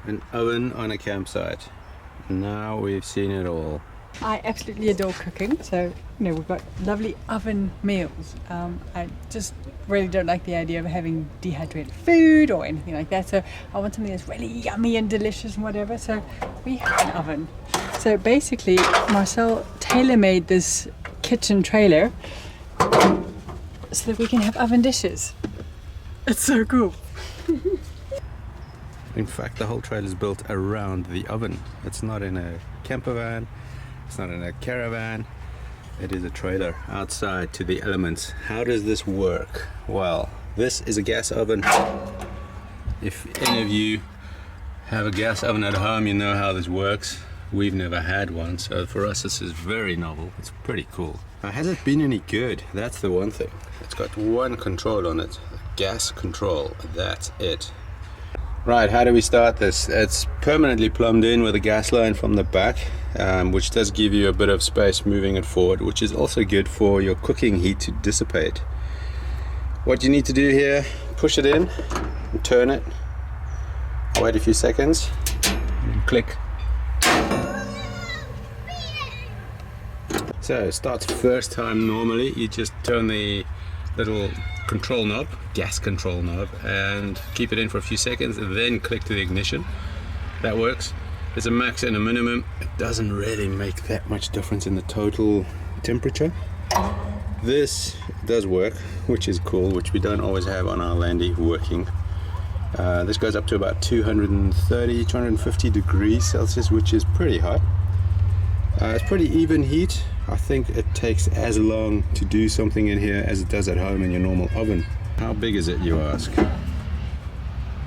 An oven on a campsite. Now we've seen it all. I absolutely adore cooking, so we've got lovely oven meals. I just really don't like the idea of having dehydrated food or anything like that, so I want something that's really yummy and delicious and whatever, so we have an oven. So basically Marcel tailor-made this kitchen trailer so that we can have oven dishes. It's so cool. In fact, the whole trailer is built around the oven. It's not in a camper van, it's not in a caravan, it is a trailer outside to the elements. How does this work? Well, this is a gas oven. If any of you have a gas oven at home, you know how this works. We've never had one, so for us this is very novel. It's pretty cool. Now, has it been any good? That's the one thing. It's got one control on it, gas control, that's it. Right, how do we start this? It's permanently plumbed in with a gas line from the back, which does give you a bit of space moving it forward, which is also good for your cooking heat to dissipate. What you need to do here, push it in, and turn it, wait a few seconds, and click. So it starts first time normally, you just turn the little control knob, gas control knob, and keep it in for a few seconds and then click to the ignition. That works. There's a max and a minimum. It doesn't really make that much difference in the total temperature. This does work, which is cool, which we don't always have on our Landy working. This goes up to about 230, 250 degrees Celsius, which is pretty hot. It's pretty even heat. I think it takes as long to do something in here as it does at home in your normal oven. How big is it, you ask?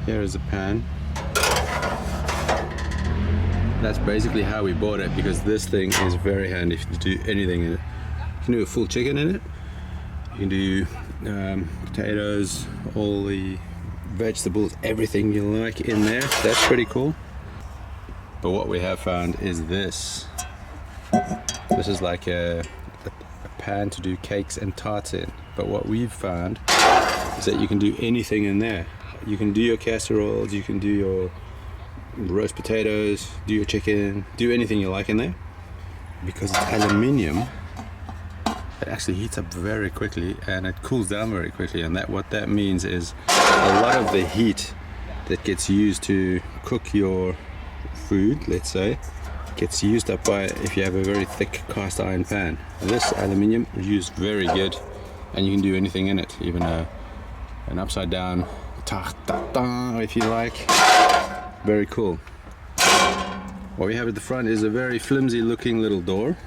Here is a pan. That's basically how we bought it, because this thing is very handy to do anything in it. You can do a full chicken in it. You can do potatoes, all the vegetables, everything you like in there. That's pretty cool. But what we have found is this. This is like a pan to do cakes and tarts in. But what we've found is that you can do anything in there. You can do your casseroles, you can do your roast potatoes, do your chicken, do anything you like in there. Because it's aluminium, it actually heats up very quickly and it cools down very quickly. And what that means is a lot of the heat that gets used to cook your food, let's say, gets used up by if you have a very thick cast iron pan. This aluminium is used very good, and you can do anything in it, even an upside down tartare if you like. Very cool. What we have at the front is a very flimsy looking little door.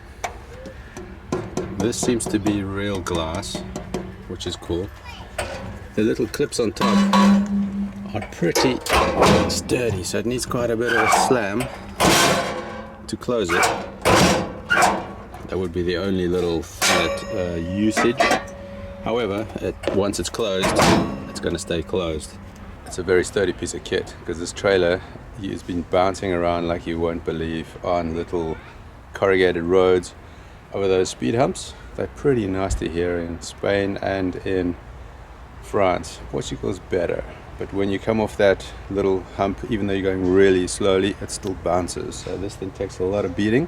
This seems to be real glass, which is cool. The little clips on top are pretty sturdy, so it needs quite a bit of a slam to close it. That would be the only little usage. However, once it's closed, it's going to stay closed. It's a very sturdy piece of kit, because this trailer has been bouncing around like you won't believe on little corrugated roads over those speed humps. They're pretty nasty here in Spain and in France. Portugal's better. But when you come off that little hump, even though you're going really slowly, it still bounces. So this thing takes a lot of beating.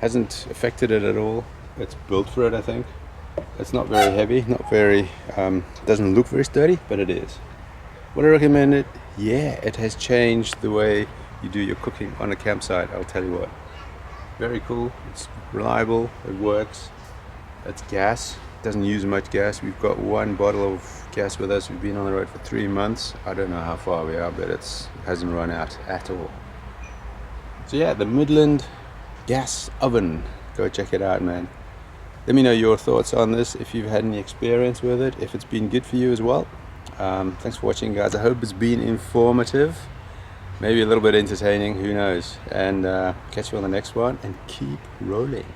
Hasn't affected it at all. It's built for it, I think. It's not very heavy, not very, doesn't look very sturdy, but it is. Would I recommend it? Yeah, it has changed the way you do your cooking on a campsite, I'll tell you what. Very cool, it's reliable, it works. It's gas, doesn't use much gas. We've got one bottle of gas with us. We've been on the road for 3 months. I don't know how far we are, but it hasn't run out at all. So yeah, the Midland Gas Oven. Go check it out, man. Let me know your thoughts on this, if you've had any experience with it, if it's been good for you as well. Thanks for watching, guys. I hope it's been informative, maybe a little bit entertaining, who knows. And catch you on the next one, and keep rolling.